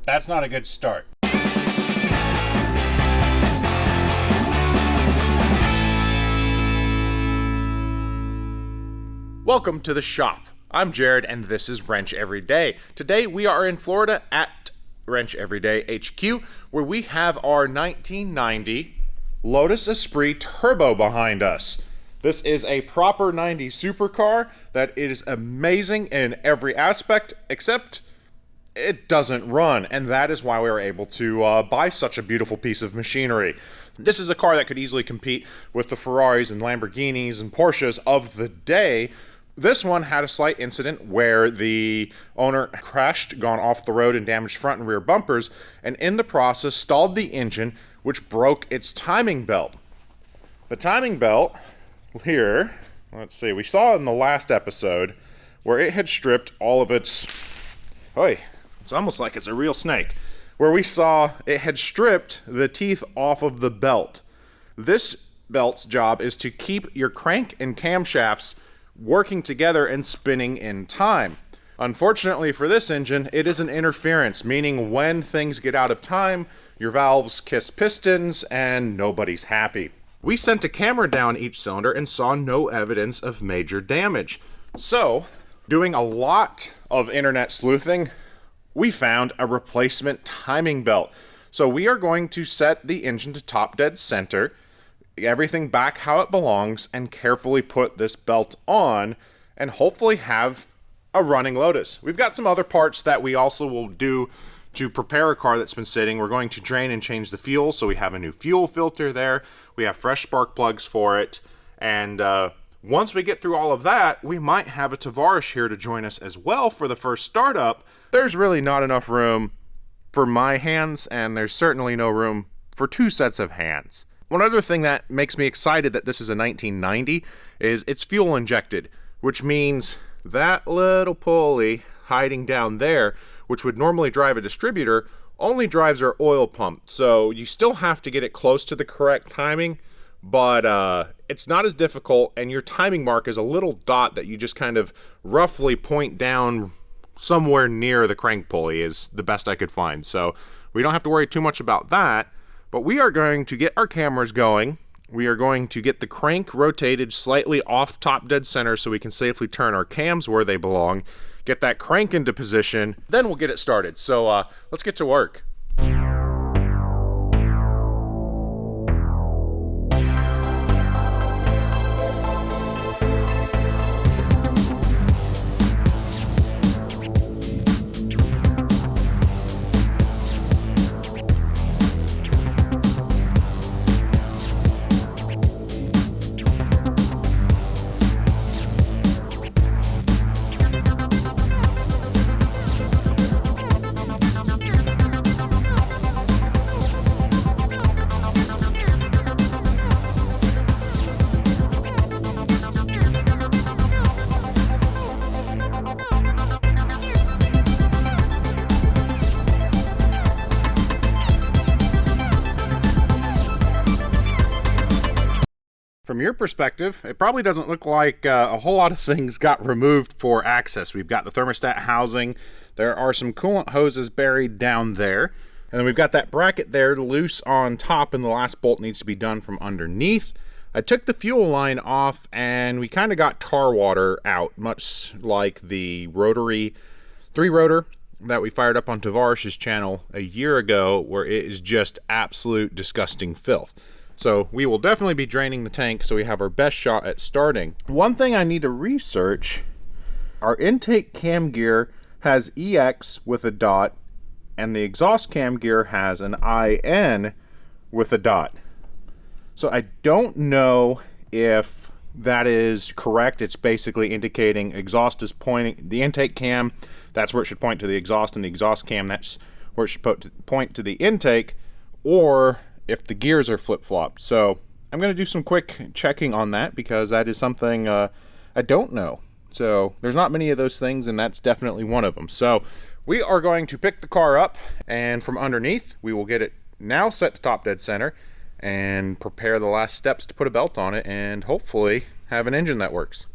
That's not a good start. Welcome to the shop. I'm Jared, and this is Wrench Every Day. Today we are in Florida at Wrench Every Day HQ, where we have our 1990 Lotus Esprit Turbo behind us. This is a proper 90s supercar that is amazing in every aspect, except it doesn't run, and that is why we were able to buy such a beautiful piece of machinery. This is a car that could easily compete with the Ferraris and Lamborghinis and Porsches of the day. This one had a slight incident where the owner crashed, gone off the road, and damaged front and rear bumpers, and in the process stalled the engine, which broke its timing belt. The timing belt here, let's see, we saw in the last episode where it had stripped all of its, it's almost like it's a real snake, where we saw it had stripped the teeth off of the belt. This belt's job is to keep your crank and camshafts working together and spinning in time. Unfortunately for this engine, it is an interference, meaning when things get out of time, your valves kiss pistons and nobody's happy. We sent a camera down each cylinder and saw no evidence of major damage. So, doing a lot of internet sleuthing, we found a replacement timing belt. So we are going to set the engine to top dead center, everything back how it belongs, and carefully put this belt on and hopefully have a running Lotus. We've got some other parts that we also will do to prepare a car that's been sitting. We're going to drain and change the fuel, so we have a new fuel filter there. We have fresh spark plugs for it, and once we get through all of that, we might have a Tavarish here to join us as well for the first startup. There's really not enough room for my hands, and there's certainly no room for two sets of hands. One other thing that makes me excited that this is a 1990 is it's fuel injected, which means that little pulley hiding down there, which would normally drive a distributor, only drives our oil pump. So you still have to get it close to the correct timing, but it's not as difficult, and your timing mark is a little dot that you just kind of roughly point down somewhere near the crank pulley is the best I could find. So we don't have to worry too much about that. But we are going to get our cameras going. We are going to get the crank rotated slightly off top dead center so we can safely turn our cams where they belong, get that crank into position, then we'll get it started. So let's get to work. From your perspective, it probably doesn't look like a whole lot of things got removed for access. We've got the thermostat housing, there are some coolant hoses buried down there, and then we've got that bracket there loose on top, and the last bolt needs to be done from underneath. I took the fuel line off, and we kind of got tar water out, much like the rotary 3-rotor that we fired up on Tavarish's channel a year ago, where it is just absolute disgusting filth. So we will definitely be draining the tank so we have our best shot at starting. One thing I need to research, our intake cam gear has EX with a dot, and the exhaust cam gear has an IN with a dot. So I don't know if that is correct. It's basically indicating exhaust is pointing, the intake cam, that's where it should point to the exhaust, and the exhaust cam, that's where it should point to the intake, or if the gears are flip-flopped. So I'm going to do some quick checking on that because that is something I don't know. So there's not many of those things, and that's definitely one of them. So we are going to pick the car up, and from underneath, we will get it now set to top dead center and prepare the last steps to put a belt on it and hopefully have an engine that works.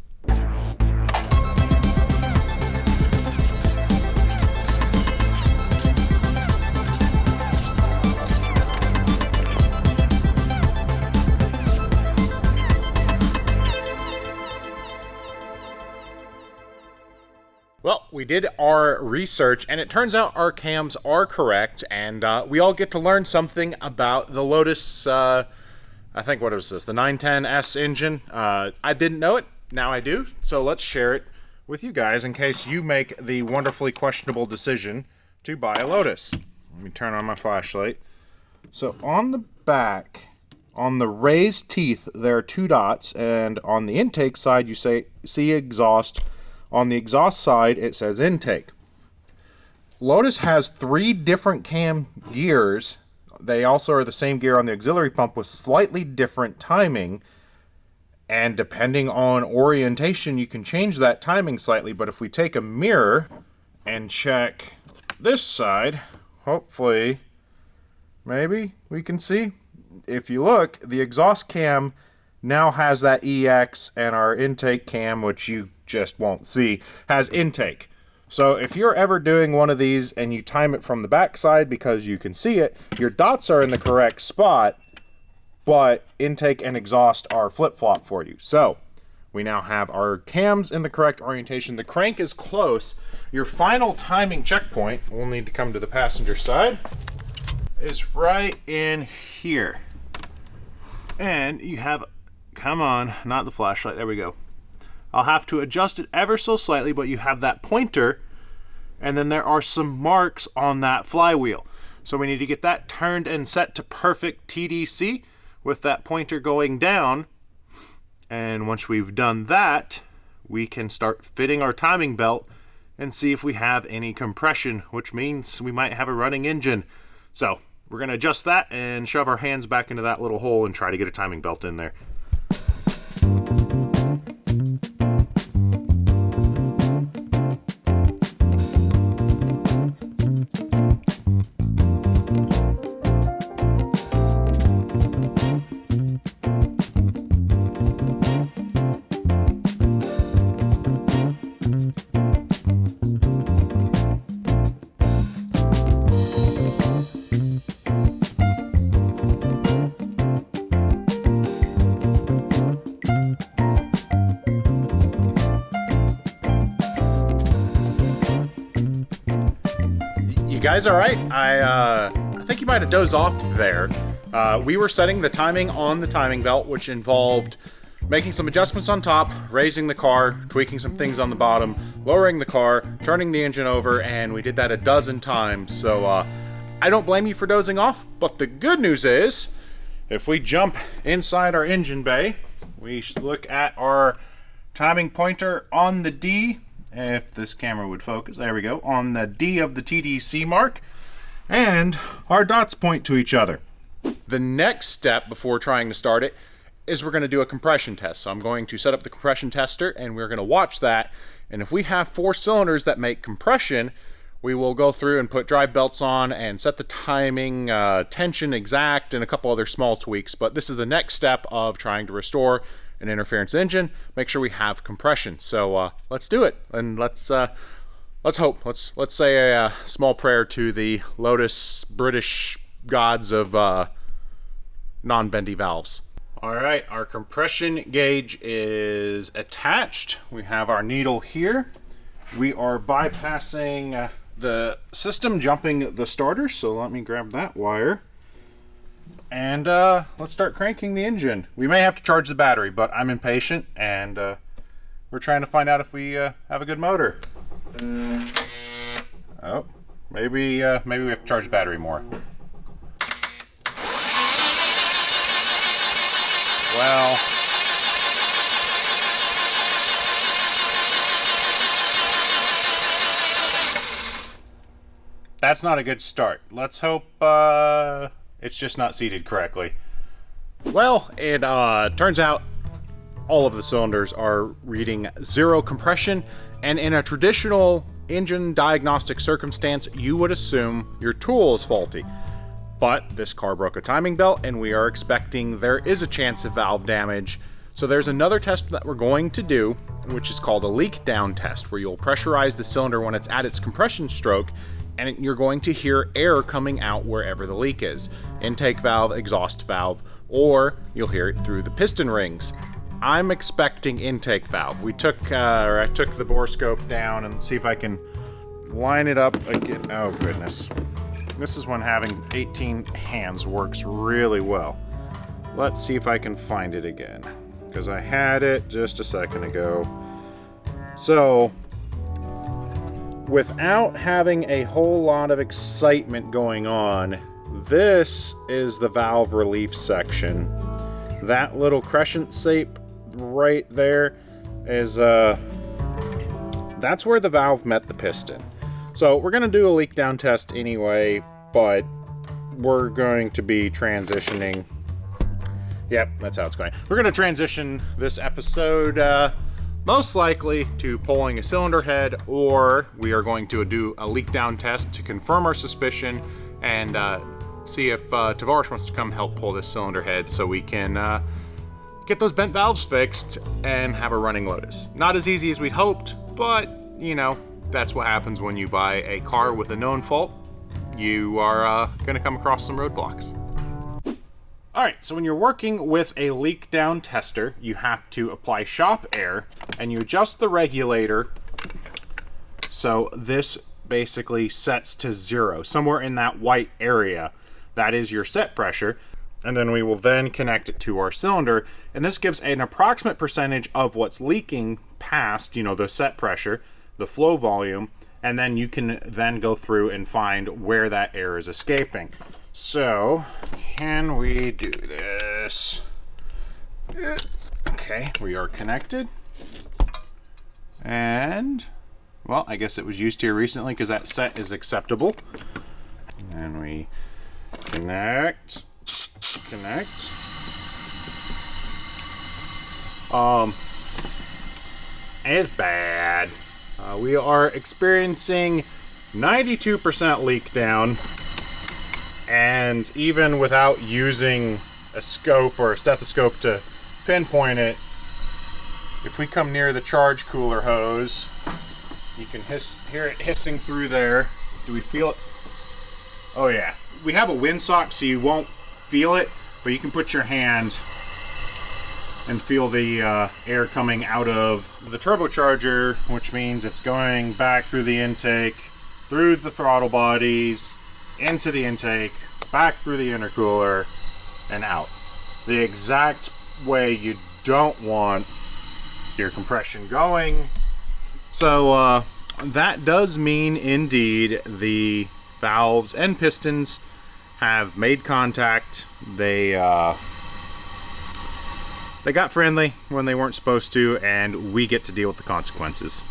Well, we did our research, and it turns out our cams are correct, and we all get to learn something about the Lotus, I think, what was this, the 910S engine. I didn't know it, now I do, so let's share it with you guys in case you make the wonderfully questionable decision to buy a Lotus. Let me turn on my flashlight. So on the back, on the raised teeth, there are 2 dots, and on the intake side, you see exhaust. On the exhaust side, it says intake. Lotus has 3 different cam gears. They also are the same gear on the auxiliary pump with slightly different timing. And depending on orientation, you can change that timing slightly. But if we take a mirror and check this side, hopefully, maybe we can see. If you look, the exhaust cam now has that EX, and our intake cam, which you just won't see, has intake. So if you're ever doing one of these and you time it from the back side because you can see it, your dots are in the correct spot, but intake and exhaust are flip-flop for you. So we now have our cams in the correct orientation. The crank is close. Your final timing checkpoint, we'll need to come to the passenger side, is right in here. And you have, come on, not the flashlight, there we go. I'll have to adjust it ever so slightly, but you have that pointer, and then there are some marks on that flywheel. So we need to get that turned and set to perfect TDC with that pointer going down. And once we've done that, we can start fitting our timing belt and see if we have any compression, which means we might have a running engine. So we're going to adjust that and shove our hands back into that little hole and try to get a timing belt in there. You guys all right? I think you might have dozed off there. We were setting the timing on the timing belt, which involved making some adjustments on top, raising the car, tweaking some things on the bottom, lowering the car, turning the engine over, and we did that a dozen times. So I don't blame you for dozing off, but the good news is, if we jump inside our engine bay, we look at our timing pointer on the D. If this camera would focus, there we go, on the D of the TDC mark, and our dots point to each other. The next step before trying to start it is we're going to do a compression test. So I'm going to set up the compression tester, and we're going to watch that, and if we have 4 cylinders that make compression, we will go through and put drive belts on and set the timing, tension exact, and a couple other small tweaks. But this is the next step of trying to restore an interference engine, make sure we have compression. So let's do it, and let's hope. Let's say a small prayer to the Lotus British gods of non-bendy valves. All right, our compression gauge is attached. We have our needle here. We are bypassing the system, jumping the starter. So let me grab that wire. And let's start cranking the engine. We may have to charge the battery, but I'm impatient, and we're trying to find out if we have a good motor. Oh, maybe we have to charge the battery more. Well, that's not a good start. Let's hope it's just not seated correctly. Well, it turns out all of the cylinders are reading 0 compression, and in a traditional engine diagnostic circumstance, you would assume your tool is faulty. But this car broke a timing belt, and we are expecting there is a chance of valve damage. So there's another test that we're going to do, which is called a leak down test, where you'll pressurize the cylinder when it's at its compression stroke, and you're going to hear air coming out wherever the leak is. Intake valve, exhaust valve, or you'll hear it through the piston rings. I'm expecting intake valve. I took the borescope down and see if I can line it up again. Oh goodness. This is when having 18 hands works really well. Let's see if I can find it again, because I had it just a second ago. So, without having a whole lot of excitement going on, this is the valve relief section. That little crescent shape right there is, that's where the valve met the piston. So we're going to do a leak down test anyway, but we're going to be transitioning. Yep, that's how it's going. We're going to transition this episode most likely to pulling a cylinder head, or we are going to do a leak down test to confirm our suspicion and see if Tavarish wants to come help pull this cylinder head so we can get those bent valves fixed and have a running Lotus. Not as easy as we'd hoped, but you know, that's what happens when you buy a car with a known fault. You are going to come across some roadblocks. Alright, so when you're working with a leak down tester, you have to apply shop air, and you adjust the regulator so this basically sets to 0. Somewhere in that white area, that is your set pressure, and then we will then connect it to our cylinder, and this gives an approximate percentage of what's leaking past, you know, the set pressure, the flow volume, and then you can then go through and find where that air is escaping. So, can we do this? Okay, we are connected. And, well, I guess it was used here recently because that set is acceptable. And we connect. It's bad. We are experiencing 92% leak down, and even without using a scope or a stethoscope to pinpoint it, if we come near the charge cooler hose, you can hear it hissing through there. Do we feel it? Oh yeah. We have a windsock, so you won't feel it, but you can put your hand and feel the air coming out of the turbocharger, which means it's going back through the intake, through the throttle bodies, into the intake, back through the intercooler, and out. The exact way you don't want your compression going. So that does mean indeed the valves and pistons have made contact. They got friendly when they weren't supposed to, and we get to deal with the consequences.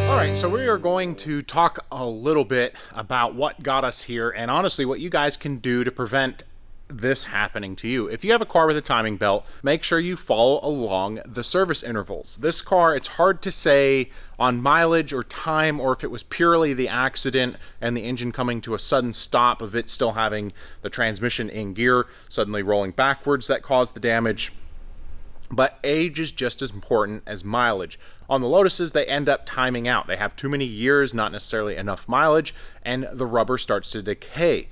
Alright, so we are going to talk a little bit about what got us here, and honestly what you guys can do to prevent this happening to you. If you have a car with a timing belt, make sure you follow along the service intervals. This car, it's hard to say on mileage or time, or if it was purely the accident and the engine coming to a sudden stop of it still having the transmission in gear, suddenly rolling backwards, that caused the damage. But age is just as important as mileage. On the Lotuses, they end up timing out. They have too many years, not necessarily enough mileage, and the rubber starts to decay.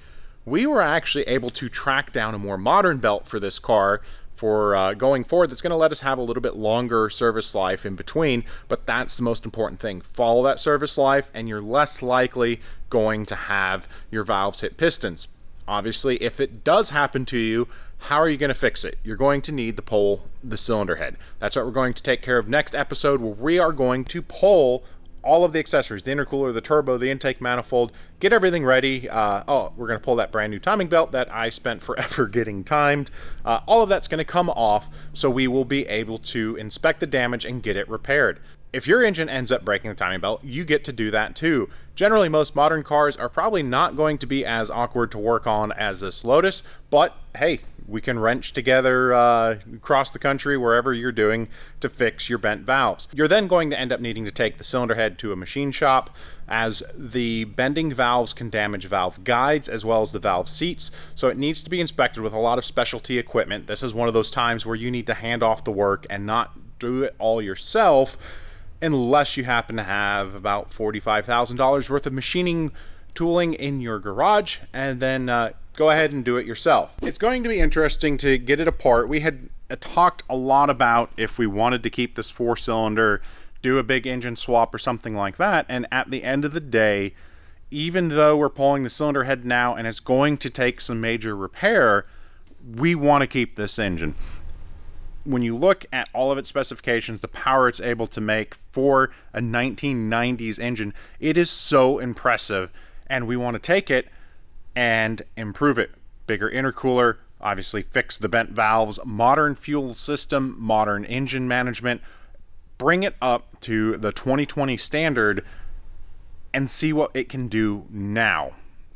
We were actually able to track down a more modern belt for this car for going forward that's going to let us have a little bit longer service life in between, but that's the most important thing. Follow that service life and you're less likely going to have your valves hit pistons. Obviously, if it does happen to you, how are you going to fix it? You're going to need to pull the cylinder head. That's what we're going to take care of next episode, where we are going to pull all of the accessories, the intercooler, the turbo, the intake manifold, get everything ready. We're going to pull that brand new timing belt that I spent forever getting timed. All of that's going to come off, so we will be able to inspect the damage and get it repaired. If your engine ends up breaking the timing belt, you get to do that too. Generally, most modern cars are probably not going to be as awkward to work on as this Lotus, but hey, we can wrench together across the country, wherever you're doing, to fix your bent valves. You're then going to end up needing to take the cylinder head to a machine shop, as the bending valves can damage valve guides as well as the valve seats, so it needs to be inspected with a lot of specialty equipment. This is one of those times where you need to hand off the work and not do it all yourself, unless you happen to have about $45,000 worth of machining tooling in your garage, and then go ahead and do it yourself. It's going to be interesting to get it apart. We had talked a lot about if we wanted to keep this 4-cylinder, do a big engine swap or something like that, and at the end of the day, even though we're pulling the cylinder head now and it's going to take some major repair, we want to keep this engine. When you look at all of its specifications, the power it's able to make for a 1990s engine, it is so impressive, and we want to take it and improve it. Bigger intercooler, obviously fix the bent valves, modern fuel system, modern engine management, bring it up to the 2020 standard and see what it can do now.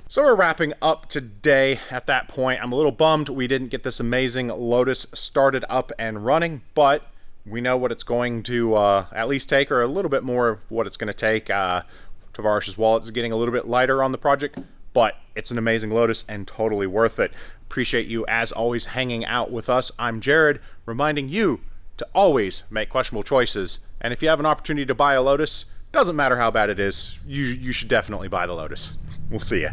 So we're wrapping up today. At that point, I'm a little bummed we didn't get this amazing Lotus started up and running, but we know what it's going to at least take, or a little bit more of what it's going to take. Tavarish's wallet is getting a little bit lighter on the project, but it's an amazing Lotus and totally worth it. Appreciate you, as always, hanging out with us. I'm Jared, reminding you to always make questionable choices. And if you have an opportunity to buy a Lotus, doesn't matter how bad it is, you should definitely buy the Lotus. We'll see ya.